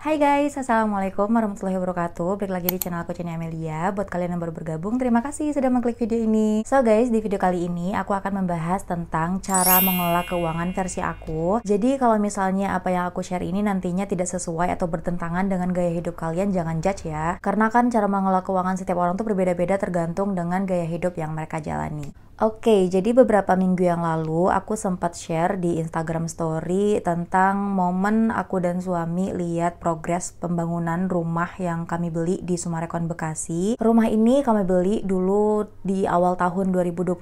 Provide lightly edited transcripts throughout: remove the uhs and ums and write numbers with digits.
Hai guys, assalamualaikum warahmatullahi wabarakatuh. Balik lagi di channel aku, Chania Amelia. Buat kalian yang baru bergabung, terima kasih sudah mengklik video ini. So guys, di video kali ini aku akan membahas tentang cara mengelola keuangan versi aku. Jadi kalau misalnya apa yang aku share ini nantinya tidak sesuai atau bertentangan dengan gaya hidup kalian, jangan judge ya. Karena kan cara mengelola keuangan setiap orang tuh berbeda-beda tergantung dengan gaya hidup yang mereka jalani. Oke, jadi beberapa minggu yang lalu aku sempat share di Instagram Story tentang momen aku dan suami lihat progres pembangunan rumah yang kami beli di Sumarekon, Bekasi. Rumah ini kami beli dulu di awal tahun 2021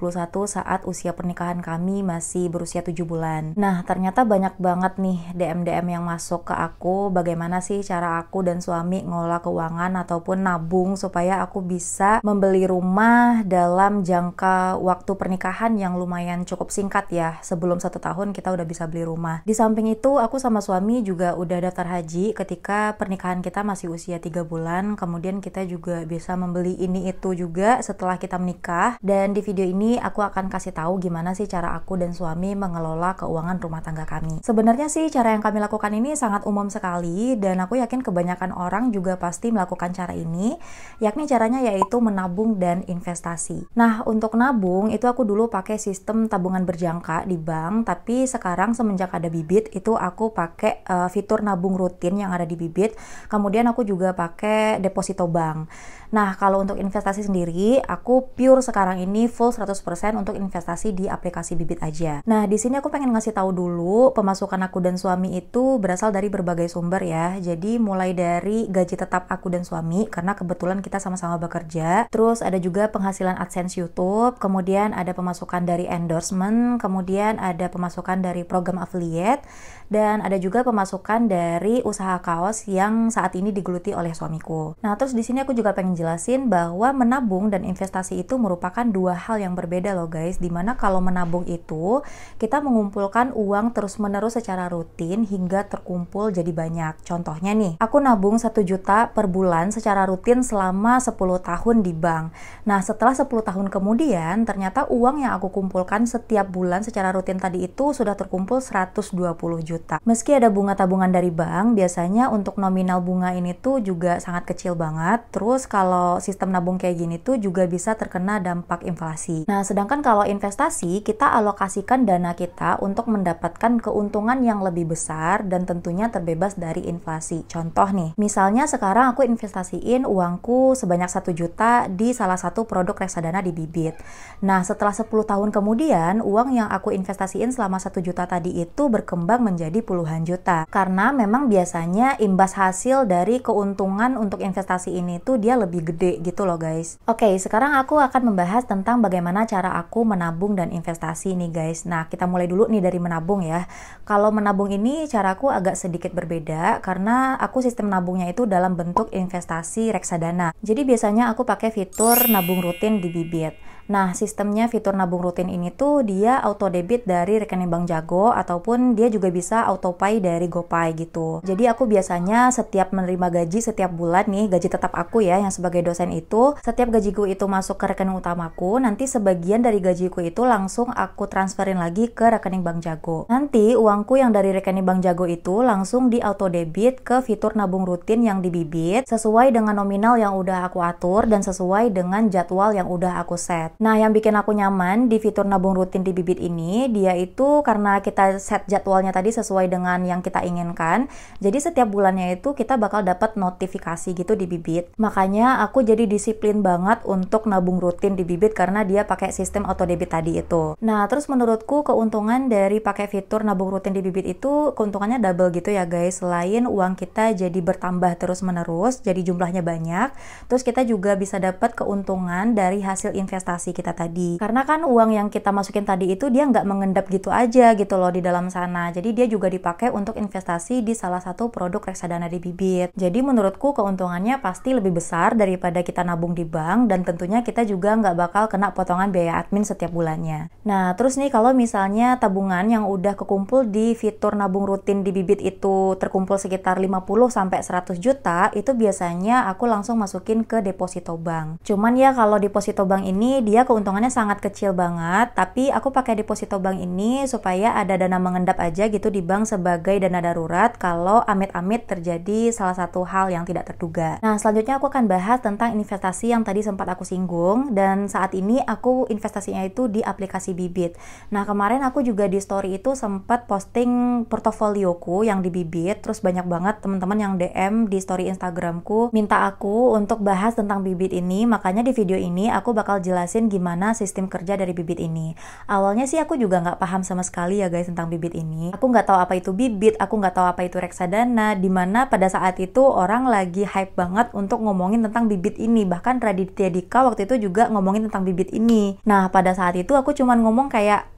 saat usia pernikahan kami masih berusia 7 bulan. Nah, ternyata banyak banget nih DM-DM yang masuk ke aku, bagaimana sih cara aku dan suami ngelola keuangan ataupun nabung supaya aku bisa membeli rumah dalam jangka waktu pernikahan yang lumayan cukup singkat ya. Sebelum 1 tahun kita udah bisa beli rumah. Di samping itu aku sama suami juga udah daftar haji ketika pernikahan kita masih usia 3 bulan. Kemudian kita juga bisa membeli ini itu juga setelah kita menikah. Dan di video ini aku akan kasih tahu gimana sih cara aku dan suami mengelola keuangan rumah tangga kami. Sebenarnya sih cara yang kami lakukan ini sangat umum sekali dan aku yakin kebanyakan orang juga pasti melakukan cara ini, yakni caranya yaitu menabung dan investasi. Nah, untuk nabung itu aku dulu pakai sistem tabungan berjangka di bank, tapi sekarang semenjak ada Bibit itu aku pakai fitur nabung rutin yang ada di Bibit. Kemudian aku juga pakai deposito bank. Nah, kalau untuk investasi sendiri, aku pure sekarang ini full 100% untuk investasi di aplikasi Bibit aja. Nah, di sini aku pengen ngasih tahu dulu pemasukan aku dan suami itu berasal dari berbagai sumber ya. Jadi mulai dari gaji tetap aku dan suami karena kebetulan kita sama-sama bekerja. Terus ada juga penghasilan AdSense YouTube, kemudian ada pemasukan dari endorsement, kemudian ada pemasukan dari program affiliate, dan ada juga pemasukan dari usaha kaos yang saat ini digeluti oleh suamiku. Nah, terus di sini aku juga pengen jelasin bahwa menabung dan investasi itu merupakan dua hal yang berbeda loh guys, dimana kalau menabung itu kita mengumpulkan uang terus-menerus secara rutin hingga terkumpul jadi banyak. Contohnya nih, aku nabung 1 juta per bulan secara rutin selama 10 tahun di bank. Nah, setelah 10 tahun kemudian ternyata uang yang aku kumpulkan setiap bulan secara rutin tadi itu sudah terkumpul 120 juta. Meski ada bunga tabungan dari bank, biasanya untuk nominal bunga ini tuh juga sangat kecil banget. Terus kalau sistem nabung kayak gini tuh juga bisa terkena dampak inflasi. Nah, sedangkan kalau investasi, kita alokasikan dana kita untuk mendapatkan keuntungan yang lebih besar dan tentunya terbebas dari inflasi. Contoh nih, misalnya sekarang aku investasiin uangku sebanyak 1 juta di salah satu produk reksadana di Bibit. Nah, setelah 10 tahun kemudian, uang yang aku investasiin selama 1 juta tadi itu berkembang menjadi puluhan juta. Karena memang biasanya imbas hasil dari keuntungan untuk investasi ini tuh dia lebih gede gitu loh guys. Oke, sekarang aku akan membahas tentang bagaimana cara aku menabung dan investasi nih guys. Nah, kita mulai dulu nih dari menabung ya. Kalau menabung ini caraku agak sedikit berbeda karena aku sistem nabungnya itu dalam bentuk investasi reksadana. Jadi biasanya aku pakai fitur nabung rutin di Bibit. Nah, sistemnya fitur nabung rutin ini tuh dia auto debit dari rekening Bank Jago ataupun dia juga bisa auto pay dari GoPay gitu. Jadi aku biasanya setiap menerima gaji setiap bulan nih, gaji tetap aku ya yang sebagai dosen itu, setiap gajiku itu masuk ke rekening utamaku, nanti sebagian dari gajiku itu langsung aku transferin lagi ke rekening Bank Jago. Nanti uangku yang dari rekening Bank Jago itu langsung di auto debit ke fitur nabung rutin yang di Bibit sesuai dengan nominal yang udah aku atur dan sesuai dengan jadwal yang udah aku set. Nah, yang bikin aku nyaman di fitur nabung rutin di Bibit ini, dia itu karena kita set jadwalnya tadi sesuai dengan yang kita inginkan. Jadi setiap bulannya itu kita bakal dapat notifikasi gitu di Bibit. Makanya aku jadi disiplin banget untuk nabung rutin di Bibit karena dia pakai sistem auto debit tadi itu. Nah, terus menurutku keuntungan dari pakai fitur nabung rutin di Bibit itu keuntungannya double gitu ya guys. Selain uang kita jadi bertambah terus-menerus, jadi jumlahnya banyak, terus kita juga bisa dapat keuntungan dari hasil investasi kita tadi. Karena kan uang yang kita masukin tadi itu dia nggak mengendap gitu aja gitu loh di dalam sana. Jadi dia juga dipakai untuk investasi di salah satu produk reksadana di Bibit. Jadi menurutku keuntungannya pasti lebih besar daripada kita nabung di bank dan tentunya kita juga nggak bakal kena potongan biaya admin setiap bulannya. Nah, terus nih kalau misalnya tabungan yang udah kekumpul di fitur nabung rutin di Bibit itu terkumpul sekitar 50-100 juta, itu biasanya aku langsung masukin ke deposito bank. Cuman ya kalau deposito bank ini dia keuntungannya sangat kecil banget, tapi aku pakai deposito bank ini supaya ada dana mengendap aja gitu di bank sebagai dana darurat kalau amit-amit terjadi salah satu hal yang tidak terduga. Nah, selanjutnya aku akan bahas tentang investasi yang tadi sempat aku singgung, dan saat ini aku investasinya itu di aplikasi Bibit. Nah, kemarin aku juga di story itu sempat posting portofolioku yang di Bibit, terus banyak banget teman-teman yang DM di story Instagramku minta aku untuk bahas tentang Bibit ini. Makanya di video ini aku bakal jelasin gimana sistem kerja dari Bibit ini. Awalnya sih aku juga nggak paham sama sekali ya guys tentang Bibit ini. Aku nggak tahu apa itu Bibit, aku nggak tahu apa itu reksadana, dimana pada saat itu orang lagi hype banget untuk ngomongin tentang Bibit ini. Bahkan Raditya Dika waktu itu juga ngomongin tentang Bibit ini. Nah, pada saat itu aku cuman ngomong kayak,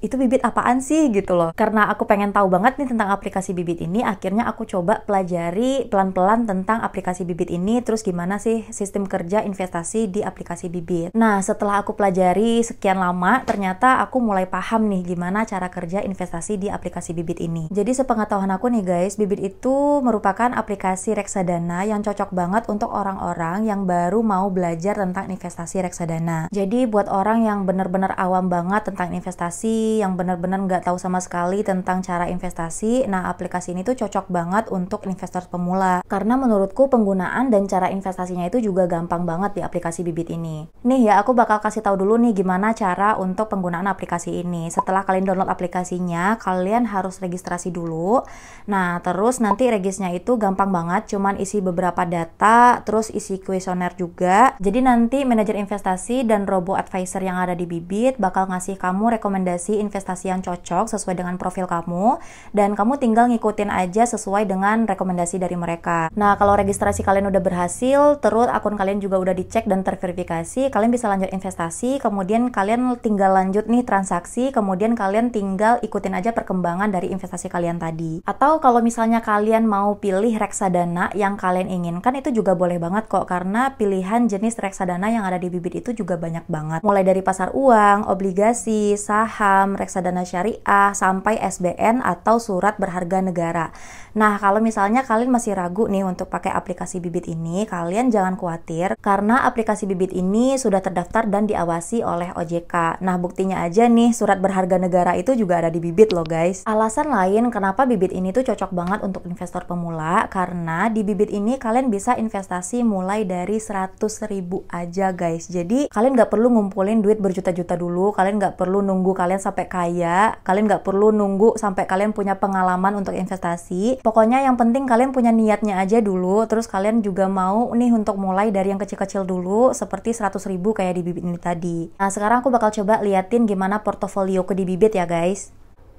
itu Bibit apaan sih gitu loh. Karena aku pengen tahu banget nih tentang aplikasi Bibit ini, akhirnya aku coba pelajari pelan-pelan tentang aplikasi Bibit ini, terus gimana sih sistem kerja investasi di aplikasi Bibit. Nah, setelah aku pelajari sekian lama, ternyata aku mulai paham nih gimana cara kerja investasi di aplikasi Bibit ini. Jadi sepengetahuan aku nih guys, Bibit itu merupakan aplikasi reksadana yang cocok banget untuk orang-orang yang baru mau belajar tentang investasi reksadana. Jadi buat orang yang bener-bener awam banget tentang investasi, yang benar-benar nggak tahu sama sekali tentang cara investasi, nah aplikasi ini tuh cocok banget untuk investor pemula. Karena menurutku penggunaan dan cara investasinya itu juga gampang banget di aplikasi Bibit ini. Nih ya, aku bakal kasih tahu dulu nih gimana cara untuk penggunaan aplikasi ini. Setelah kalian download aplikasinya, kalian harus registrasi dulu. Nah, terus nanti regisnya itu gampang banget, cuman isi beberapa data, terus isi kuesioner juga. Jadi nanti manajer investasi dan robo advisor yang ada di Bibit bakal ngasih kamu rekomendasi investasi yang cocok sesuai dengan profil kamu, dan kamu tinggal ngikutin aja sesuai dengan rekomendasi dari mereka. Nah, kalau registrasi kalian udah berhasil, terus akun kalian juga udah dicek dan terverifikasi, kalian bisa lanjut investasi, kemudian kalian tinggal lanjut nih transaksi, kemudian kalian tinggal ikutin aja perkembangan dari investasi kalian tadi. Atau kalau misalnya kalian mau pilih reksadana yang kalian inginkan, itu juga boleh banget kok, karena pilihan jenis reksadana yang ada di Bibit itu juga banyak banget. Mulai dari pasar uang, obligasi, saham, reksadana syariah, sampai SBN atau surat berharga negara. Nah, kalau misalnya kalian masih ragu nih untuk pakai aplikasi Bibit ini, kalian jangan khawatir, karena aplikasi Bibit ini sudah terdaftar dan diawasi oleh OJK. Nah, buktinya aja nih, surat berharga negara itu juga ada di Bibit loh guys. Alasan lain kenapa Bibit ini tuh cocok banget untuk investor pemula, karena di Bibit ini kalian bisa investasi mulai dari 100.000 aja guys. Jadi kalian nggak perlu ngumpulin duit berjuta-juta dulu, kalian nggak perlu nunggu kalian sampai kaya, kalian nggak perlu nunggu sampai kalian punya pengalaman untuk investasi. Pokoknya yang penting kalian punya niatnya aja dulu, terus kalian juga mau nih untuk mulai dari yang kecil-kecil dulu, seperti 100.000 kayak di Bibit ini tadi. Nah, sekarang aku bakal coba liatin gimana portofolioku di Bibit ya guys.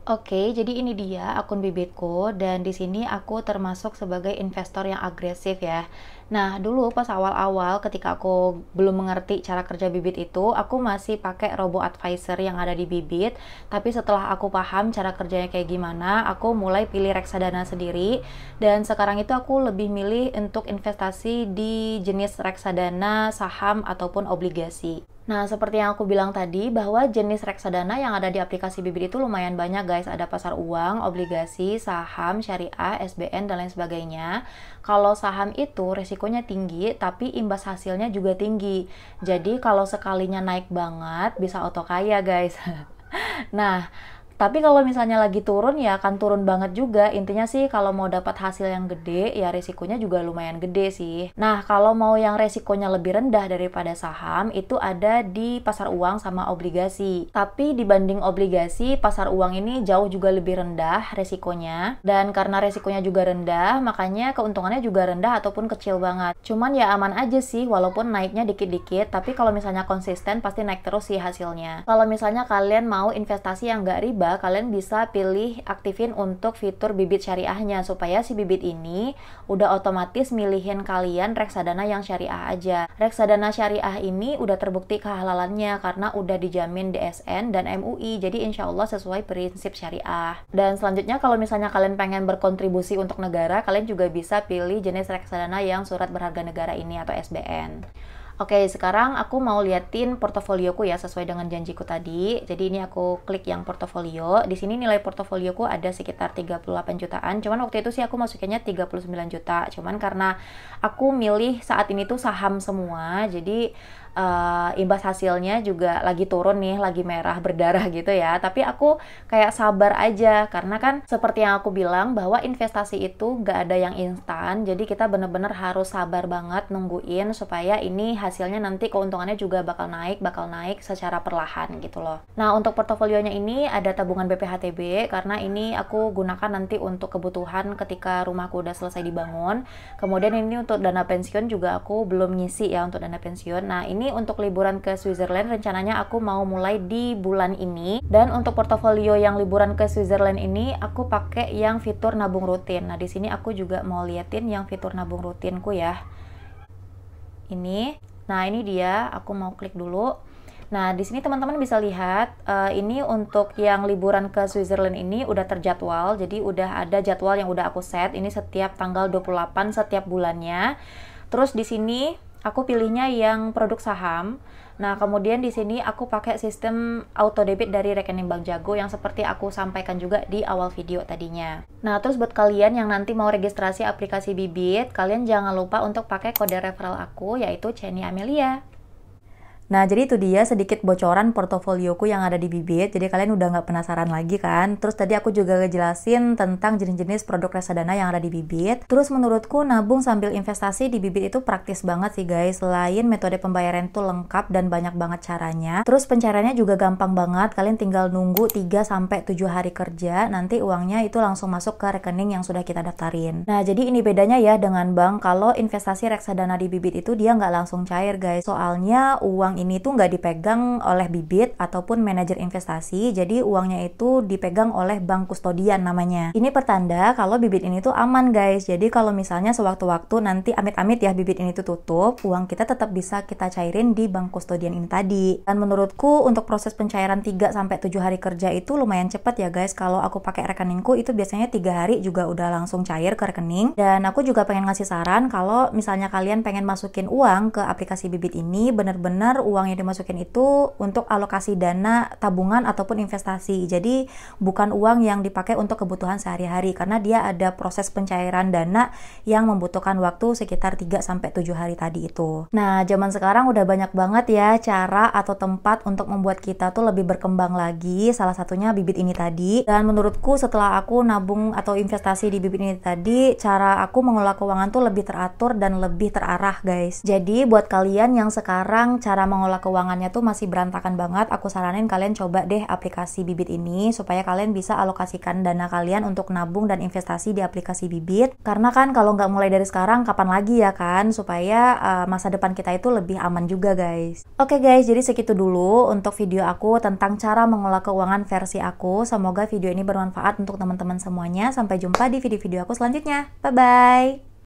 Oke, jadi ini dia akun Bibitku, dan di sini aku termasuk sebagai investor yang agresif ya. Nah, dulu pas awal-awal ketika aku belum mengerti cara kerja Bibit itu, aku masih pakai robo advisor yang ada di Bibit. Tapi setelah aku paham cara kerjanya kayak gimana, aku mulai pilih reksadana sendiri. Dan sekarang itu aku lebih milih untuk investasi di jenis reksadana, saham, ataupun obligasi. Nah, seperti yang aku bilang tadi, bahwa jenis reksadana yang ada di aplikasi Bibit itu lumayan banyak guys. Ada pasar uang, obligasi, saham, syariah, SBN, dan lain sebagainya. Kalau saham itu resikonya tinggi, tapi imbas hasilnya juga tinggi. Jadi kalau sekalinya naik banget, bisa auto kaya guys. Nah, tapi kalau misalnya lagi turun ya akan turun banget juga. Intinya sih kalau mau dapat hasil yang gede ya resikonya juga lumayan gede sih. Nah, kalau mau yang resikonya lebih rendah daripada saham, itu ada di pasar uang sama obligasi. Tapi dibanding obligasi, pasar uang ini jauh juga lebih rendah resikonya. Dan karena resikonya juga rendah, makanya keuntungannya juga rendah ataupun kecil banget. Cuman ya aman aja sih, walaupun naiknya dikit-dikit, tapi kalau misalnya konsisten pasti naik terus sih hasilnya. Kalau misalnya kalian mau investasi yang nggak riba, kalian bisa pilih aktifin untuk fitur Bibit syariahnya, supaya si Bibit ini udah otomatis milihin kalian reksadana yang syariah aja. Reksadana syariah ini udah terbukti kehalalannya karena udah dijamin DSN dan MUI, jadi insya Allah sesuai prinsip syariah. Dan selanjutnya kalau misalnya kalian pengen berkontribusi untuk negara, kalian juga bisa pilih jenis reksadana yang surat berharga negara ini atau SBN. Oke, sekarang aku mau liatin portofolioku ya sesuai dengan janjiku tadi. Jadi ini aku klik yang portofolio. Di sini nilai portofolioku ada sekitar 38 jutaan. Cuman waktu itu sih aku masukinnya 39 juta. Cuman karena aku milih saat ini tuh saham semua, jadi imbas hasilnya juga lagi turun nih, lagi merah berdarah gitu ya. Tapi aku kayak sabar aja, karena kan seperti yang aku bilang bahwa investasi itu nggak ada yang instan, jadi kita bener-bener harus sabar banget nungguin supaya ini hasilnya nanti keuntungannya juga bakal naik secara perlahan gitu loh. Nah, untuk portofolionya ini ada tabungan BPHTB, karena ini aku gunakan nanti untuk kebutuhan ketika rumahku udah selesai dibangun. Kemudian ini untuk dana pensiun juga aku belum ngisi ya untuk dana pensiun. Nah, ini untuk liburan ke Switzerland rencananya aku mau mulai di bulan ini. Dan untuk portofolio yang liburan ke Switzerland ini aku pakai yang fitur nabung rutin. Nah, di sini aku juga mau liatin yang fitur nabung rutinku ya. Ini. Nah, ini dia, aku mau klik dulu. Nah, di sini teman-teman bisa lihat, ini untuk yang liburan ke Switzerland ini udah terjadwal, jadi udah ada jadwal yang udah aku set, ini setiap tanggal 28 setiap bulannya. Terus di sini aku pilihnya yang produk saham. Nah, kemudian di sini aku pakai sistem auto debit dari rekening Bank Jago yang seperti aku sampaikan juga di awal video tadinya. Nah, terus buat kalian yang nanti mau registrasi aplikasi Bibit, kalian jangan lupa untuk pakai kode referral aku, yaitu Chenny Amelia. Nah, jadi itu dia sedikit bocoran portofolioku yang ada di Bibit. Jadi kalian udah nggak penasaran lagi kan? Terus tadi aku juga ngejelasin tentang jenis-jenis produk reksadana yang ada di Bibit. Terus menurutku nabung sambil investasi di Bibit itu praktis banget sih guys. Selain metode pembayaran itu lengkap dan banyak banget caranya. Terus pencairannya juga gampang banget. Kalian tinggal nunggu 3-7 hari kerja. Nanti uangnya itu langsung masuk ke rekening yang sudah kita daftarin. Nah, jadi ini bedanya ya dengan bank. Kalau investasi reksadana di Bibit itu dia nggak langsung cair guys. Soalnya uang ini tuh nggak dipegang oleh Bibit ataupun manajer investasi, jadi uangnya itu dipegang oleh bank kustodian namanya. Ini pertanda kalau Bibit ini tuh aman guys. Jadi kalau misalnya sewaktu-waktu nanti amit-amit ya Bibit ini tuh tutup, uang kita tetap bisa kita cairin di bank kustodian ini tadi. Dan menurutku untuk proses pencairan 3-7 hari kerja itu lumayan cepat ya guys. Kalau aku pakai rekeningku itu biasanya 3 hari juga udah langsung cair ke rekening. Dan aku juga pengen ngasih saran kalau misalnya kalian pengen masukin uang ke aplikasi Bibit ini, bener-bener uang yang dimasukin itu untuk alokasi dana tabungan ataupun investasi. Jadi bukan uang yang dipakai untuk kebutuhan sehari-hari, karena dia ada proses pencairan dana yang membutuhkan waktu sekitar 3-7 hari tadi itu. Nah, zaman sekarang udah banyak banget ya cara atau tempat untuk membuat kita tuh lebih berkembang lagi. Salah satunya Bibit ini tadi. Dan menurutku setelah aku nabung atau investasi di Bibit ini tadi, cara aku mengelola keuangan tuh lebih teratur dan lebih terarah guys. Jadi buat kalian yang sekarang cara mengelola keuangannya tuh masih berantakan banget, aku saranin kalian coba deh aplikasi Bibit ini supaya kalian bisa alokasikan dana kalian untuk nabung dan investasi di aplikasi Bibit. Karena kan kalau nggak mulai dari sekarang kapan lagi ya kan, supaya masa depan kita itu lebih aman juga guys. Oke guys, jadi segitu dulu untuk video aku tentang cara mengelola keuangan versi aku. Semoga video ini bermanfaat untuk teman-teman semuanya. Sampai jumpa di video-video aku selanjutnya. Bye bye.